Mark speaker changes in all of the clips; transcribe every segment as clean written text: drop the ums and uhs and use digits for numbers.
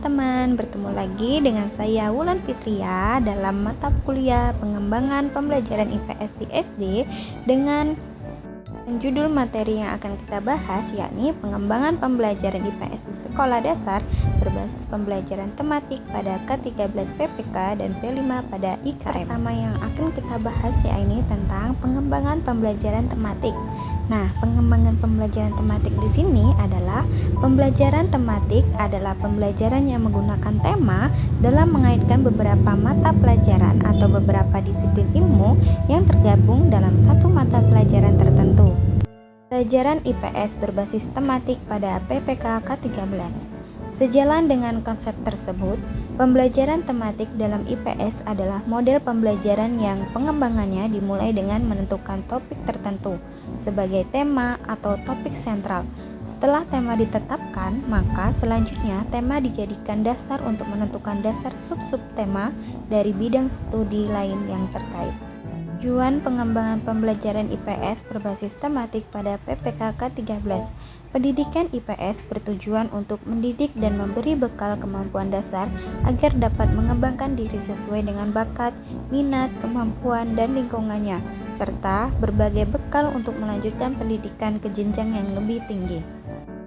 Speaker 1: teman-teman, bertemu lagi dengan saya Wulan Fitria dalam mata kuliah pengembangan pembelajaran IPS di SD dengan judul materi yang akan kita bahas yakni pengembangan pembelajaran IPS di sekolah dasar berbasis pembelajaran tematik pada K13 PPK dan P5 pada IKM. Pertama yang akan kita bahas yakni tentang pengembangan pembelajaran tematik. Nah, pengembangan pembelajaran tematik di sini adalah pembelajaran tematik adalah pembelajaran yang menggunakan tema dalam mengaitkan beberapa mata pelajaran atau beberapa disiplin ilmu yang tergabung dalam satu mata pelajaran tertentu. Pelajaran IPS berbasis tematik pada PPK K13. Sejalan dengan konsep tersebut, pembelajaran tematik dalam IPS adalah model pembelajaran yang pengembangannya dimulai dengan menentukan topik tertentu sebagai tema atau topik sentral. Setelah tema ditetapkan, maka selanjutnya tema dijadikan dasar untuk menentukan dasar sub-sub tema dari bidang studi lain yang terkait. Tujuan pengembangan pembelajaran IPS berbasis tematik pada PPK K13. Pendidikan IPS bertujuan untuk mendidik dan memberi bekal kemampuan dasar agar dapat mengembangkan diri sesuai dengan bakat, minat, kemampuan, dan lingkungannya, serta berbagai bekal untuk melanjutkan pendidikan ke jenjang yang lebih tinggi.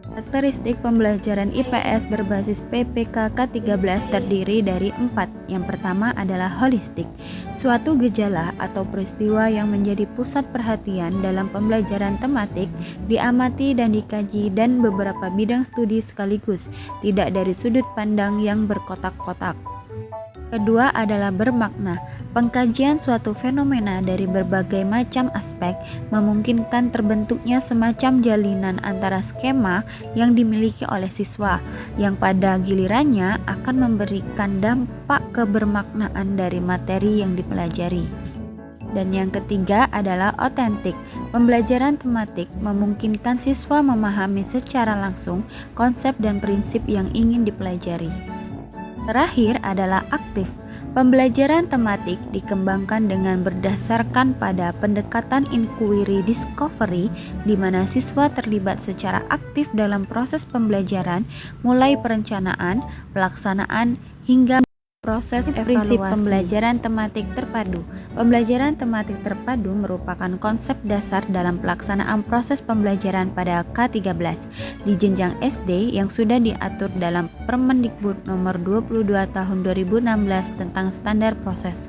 Speaker 1: Karakteristik pembelajaran IPS berbasis PPK K13 terdiri dari 4. Yang pertama adalah holistik, suatu gejala atau peristiwa yang menjadi pusat perhatian dalam pembelajaran tematik, diamati dan dikaji dan beberapa bidang studi sekaligus, tidak dari sudut pandang yang berkotak-kotak. Kedua adalah bermakna. Pengkajian suatu fenomena dari berbagai macam aspek memungkinkan terbentuknya semacam jalinan antara skema yang dimiliki oleh siswa, yang pada gilirannya akan memberikan dampak kebermaknaan dari materi yang dipelajari. Dan yang ketiga adalah otentik. Pembelajaran tematik memungkinkan siswa memahami secara langsung konsep dan prinsip yang ingin dipelajari. Terakhir adalah aktif. Pembelajaran tematik dikembangkan dengan berdasarkan pada pendekatan inquiry discovery, di mana siswa terlibat secara aktif dalam proses pembelajaran, mulai perencanaan, pelaksanaan, hingga proses evaluasi. Prinsip pembelajaran tematik terpadu. Pembelajaran tematik terpadu merupakan konsep dasar dalam pelaksanaan proses pembelajaran pada K13 di jenjang SD yang sudah diatur dalam Permendikbud nomor 22 tahun 2016 tentang standar proses.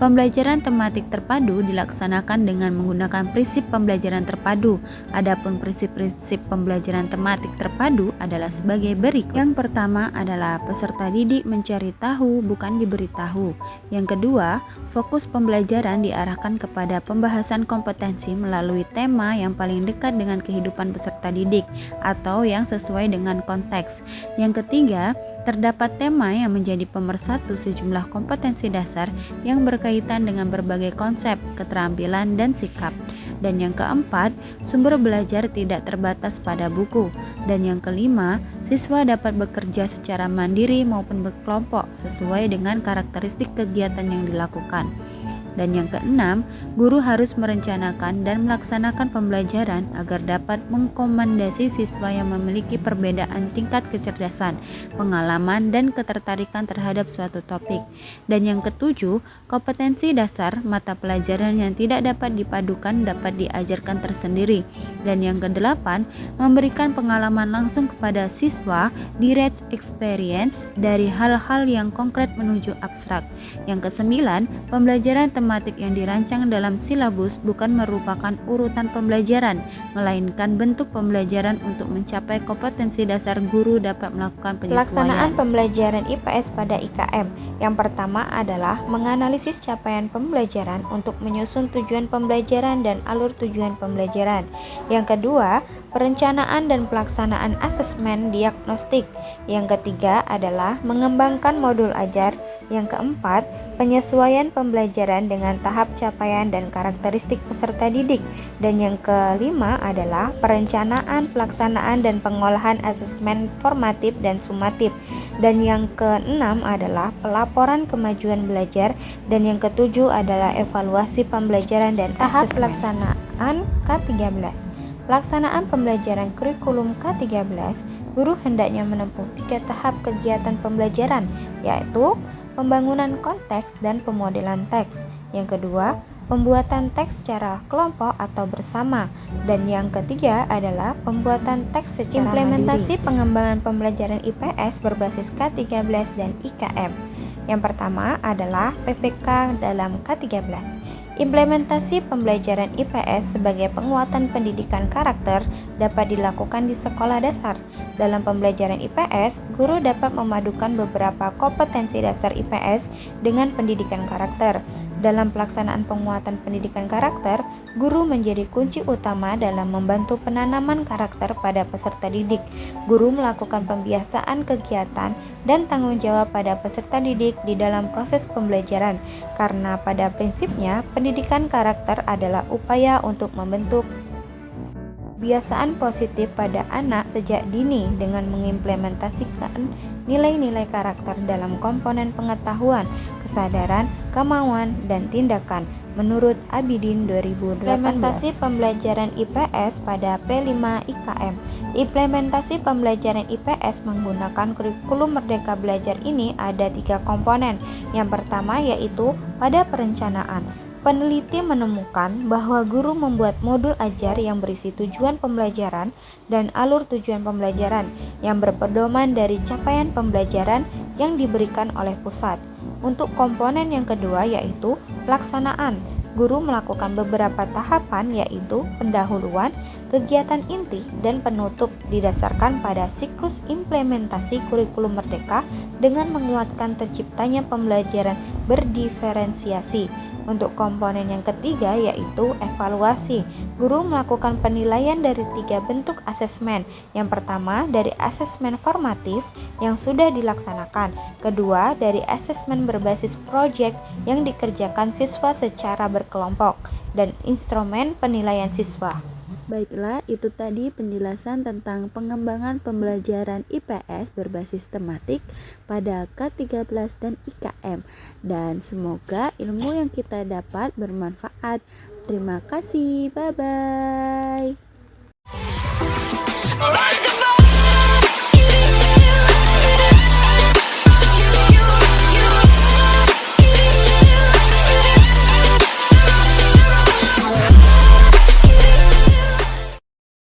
Speaker 1: Pembelajaran tematik terpadu dilaksanakan dengan menggunakan prinsip pembelajaran terpadu. Adapun prinsip-prinsip pembelajaran tematik terpadu adalah sebagai berikut. Yang pertama adalah peserta didik mencari tahu, bukan diberitahu. Yang kedua, fokus pembelajaran diarahkan kepada pembahasan kompetensi melalui tema yang paling dekat dengan kehidupan peserta didik atau yang sesuai dengan konteks. Yang ketiga, terdapat tema yang menjadi pemersatu sejumlah kompetensi dasar yang berkaitan dengan berbagai konsep, keterampilan, dan sikap. Dan yang keempat, sumber belajar tidak terbatas pada buku. Dan yang kelima, siswa dapat bekerja secara mandiri maupun berkelompok sesuai dengan karakteristik kegiatan yang dilakukan. Dan yang keenam, guru harus merencanakan dan melaksanakan pembelajaran agar dapat mengkomandasi siswa yang memiliki perbedaan tingkat kecerdasan, pengalaman, dan ketertarikan terhadap suatu topik. Dan yang ketujuh, kompetensi dasar mata pelajaran yang tidak dapat dipadukan dapat diajarkan tersendiri. Dan yang kedelapan, memberikan pengalaman langsung kepada siswa, direct experience dari hal-hal yang konkret menuju abstrak. Yang kesembilan, pembelajaran tematik yang dirancang dalam silabus bukan merupakan urutan pembelajaran, melainkan bentuk pembelajaran untuk mencapai kompetensi dasar guru dapat melakukan penyesuaian. Pelaksanaan pembelajaran IPS pada IKM. Yang pertama adalah menganalisis capaian pembelajaran untuk menyusun tujuan pembelajaran dan alur tujuan pembelajaran. Yang kedua, perencanaan dan pelaksanaan asesmen diagnostik. Yang ketiga adalah mengembangkan modul ajar. Yang keempat, penyesuaian pembelajaran dengan tahap capaian dan karakteristik peserta didik. Dan yang kelima adalah perencanaan, pelaksanaan, dan pengolahan asesmen formatif dan sumatif. Dan yang keenam adalah pelaporan kemajuan belajar. Dan yang ketujuh adalah evaluasi pembelajaran dan tahap pelaksanaan K13. Pelaksanaan pembelajaran kurikulum K13 guru hendaknya menempuh 3 tahap kegiatan pembelajaran, yaitu pembangunan konteks dan pemodelan teks. Yang kedua, pembuatan teks secara kelompok atau bersama. Dan yang ketiga adalah pembuatan teks secara implementasi mandiri. Pengembangan pembelajaran IPS berbasis K13 dan IKM. Yang pertama adalah PPK dalam K13. Implementasi pembelajaran IPS sebagai penguatan pendidikan karakter dapat dilakukan di sekolah dasar. Dalam pembelajaran IPS, guru dapat memadukan beberapa kompetensi dasar IPS dengan pendidikan karakter. Dalam pelaksanaan penguatan pendidikan karakter, guru menjadi kunci utama dalam membantu penanaman karakter pada peserta didik. Guru melakukan pembiasaan kegiatan dan tanggung jawab pada peserta didik di dalam proses pembelajaran, karena pada prinsipnya pendidikan karakter adalah upaya untuk membentuk kebiasaan positif pada anak sejak dini dengan mengimplementasikan nilai-nilai karakter dalam komponen pengetahuan, kesadaran, kemauan, dan tindakan. Menurut Abidin 2018. Implementasi pembelajaran IPS pada P5 IKM. Implementasi pembelajaran IPS menggunakan kurikulum Merdeka Belajar ini ada 3 komponen. Yang pertama yaitu pada perencanaan. Peneliti menemukan bahwa guru membuat modul ajar yang berisi tujuan pembelajaran dan alur tujuan pembelajaran yang berpedoman dari capaian pembelajaran yang diberikan oleh pusat. Untuk komponen yang kedua yaitu pelaksanaan. Guru melakukan beberapa tahapan yaitu pendahuluan, kegiatan inti, dan penutup didasarkan pada siklus implementasi kurikulum merdeka dengan menguatkan terciptanya pembelajaran berdiferensiasi. Untuk komponen yang ketiga yaitu evaluasi. Guru melakukan penilaian dari 3 bentuk asesmen. Yang pertama dari asesmen formatif yang sudah dilaksanakan. Kedua dari asesmen berbasis proyek yang dikerjakan siswa secara berkelompok. Dan instrumen penilaian siswa.
Speaker 2: Baiklah, itu tadi penjelasan tentang pengembangan pembelajaran IPS berbasis tematik pada K13 dan IKM. Dan semoga ilmu yang kita dapat bermanfaat. Terima kasih, bye-bye.